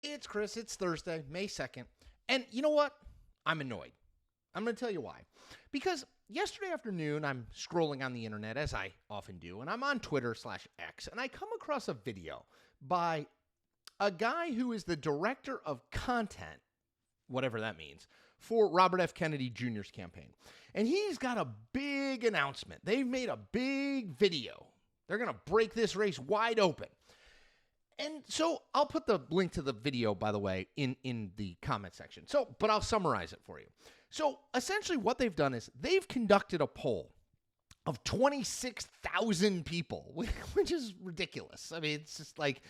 It's Chris. It's Thursday, May 2nd. And you know what? I'm annoyed. I'm going to tell you why. Because yesterday afternoon, I'm scrolling on the internet, as I often do, and I'm on Twitter/X, and I come across a video by a guy who is the director of content, whatever that means, for Robert F. Kennedy Jr.'s campaign. And he's got a big announcement. They've made a big video. They're going to break this race wide open. And so I'll put the link to the video, by the way, in the comment section. But I'll summarize it for you. So essentially what they've done is they've conducted a poll of 26,000 people, which is ridiculous. I mean, it's just like,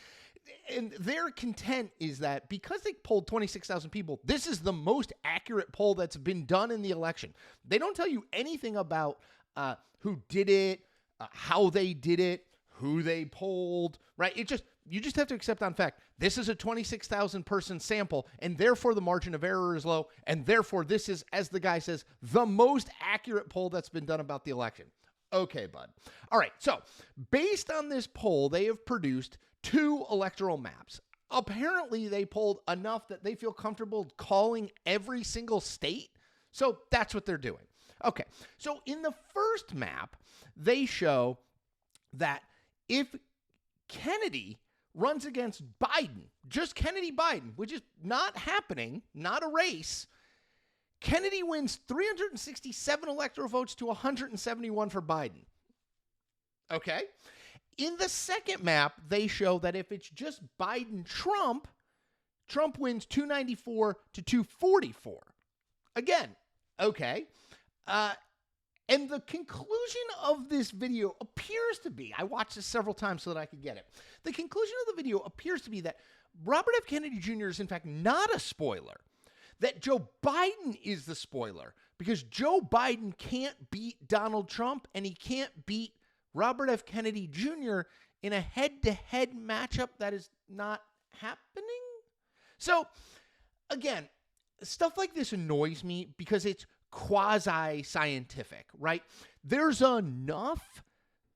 and their content is that because they polled 26,000 people, this is the most accurate poll that's been done in the election. They don't tell you anything about who did it, how they did it, who they polled, right? You just have to accept on fact, this is a 26,000 person sample, and therefore the margin of error is low, and therefore this is, as the guy says, the most accurate poll that's been done about the election. Okay, bud. All right, so based on this poll, they have produced 2 electoral maps. Apparently, they polled enough that they feel comfortable calling every single state, so that's what they're doing. Okay, so in the first map, they show that if Kennedy runs against Biden, just Kennedy-Biden, which is not happening, not a race, Kennedy wins 367 electoral votes to 171 for Biden. Okay? In the second map, they show that if it's just Biden-Trump, Trump wins 294 to 244. Again, okay. And the conclusion of this video appears to be, I watched this several times so that I could get it. The conclusion of the video appears to be that Robert F. Kennedy Jr. is in fact not a spoiler, that Joe Biden is the spoiler because Joe Biden can't beat Donald Trump and he can't beat Robert F. Kennedy Jr. in a head-to-head matchup that is not happening. So, again, stuff like this annoys me because it's quasi-scientific, right? There's enough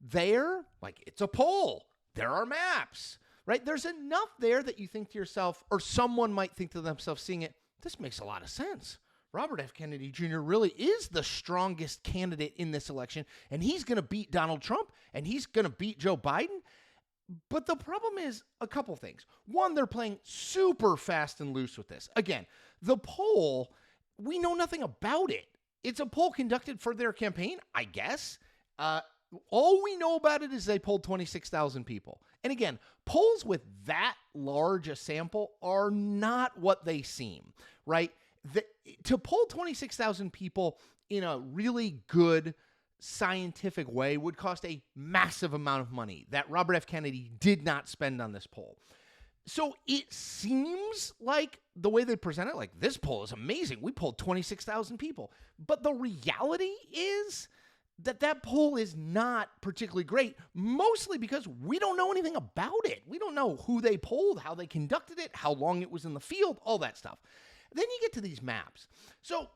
there, like it's a poll, there are maps, right? There's enough there that you think to yourself, or someone might think to themselves seeing it, this makes a lot of sense. Robert F. Kennedy Jr. really is the strongest candidate in this election, and he's going to beat Donald Trump, and he's going to beat Joe Biden. But the problem is a couple things. One, they're playing super fast and loose with this. Again, the poll, we know nothing about it. It's a poll conducted for their campaign, I guess. All we know about it is they polled 26,000 people. And again, polls with that large a sample are not what they seem, right? To poll 26,000 people in a really good scientific way would cost a massive amount of money that Robert F. Kennedy did not spend on this poll. So it seems like the way they present it, like this poll is amazing. We polled 26,000 people. But the reality is that poll is not particularly great, mostly because we don't know anything about it. We don't know who they polled, how they conducted it, how long it was in the field, all that stuff. Then you get to these maps. So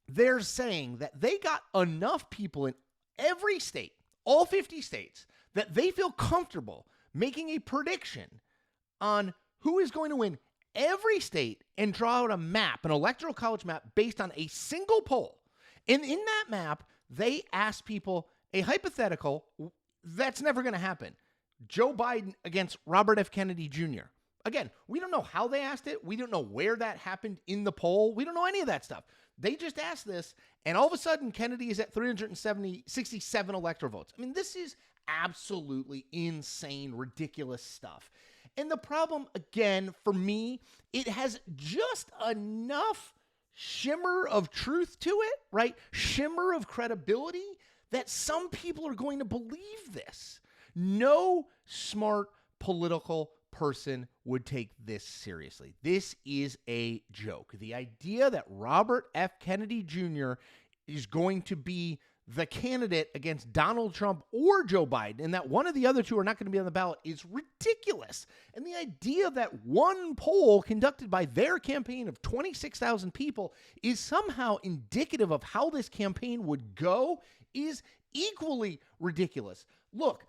they're saying that they got enough people in every state, all 50 states, that they feel comfortable making a prediction on who is going to win every state and draw out a map, an electoral college map based on a single poll. And in that map, they ask people a hypothetical that's never going to happen. Joe Biden against Robert F. Kennedy Jr. Again, we don't know how they asked it. We don't know where that happened in the poll. We don't know any of that stuff. They just asked this, and all of a sudden, Kennedy is at 367 electoral votes. I mean, this is absolutely insane, ridiculous stuff. And the problem, again, for me, it has just enough shimmer of truth to it, right? Shimmer of credibility that some people are going to believe this. No smart political person would take this seriously. This is a joke. The idea that Robert F. Kennedy Jr. is going to be the candidate against Donald Trump or Joe Biden, and that one of the other two are not going to be on the ballot is ridiculous. And the idea that one poll conducted by their campaign of 26,000 people is somehow indicative of how this campaign would go is equally ridiculous. Look,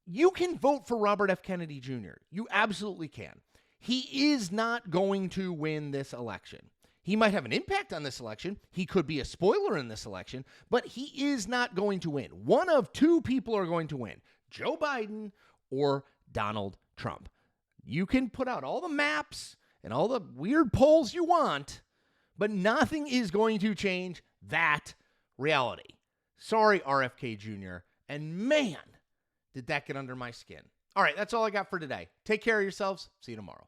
you can vote for Robert F. Kennedy Jr. You absolutely can. He is not going to win this election. He might have an impact on this election. He could be a spoiler in this election, but he is not going to win. One of two people are going to win, Joe Biden or Donald Trump. You can put out all the maps and all the weird polls you want, but nothing is going to change that reality. Sorry, RFK Jr. And man, did that get under my skin. All right, that's all I got for today. Take care of yourselves. See you tomorrow.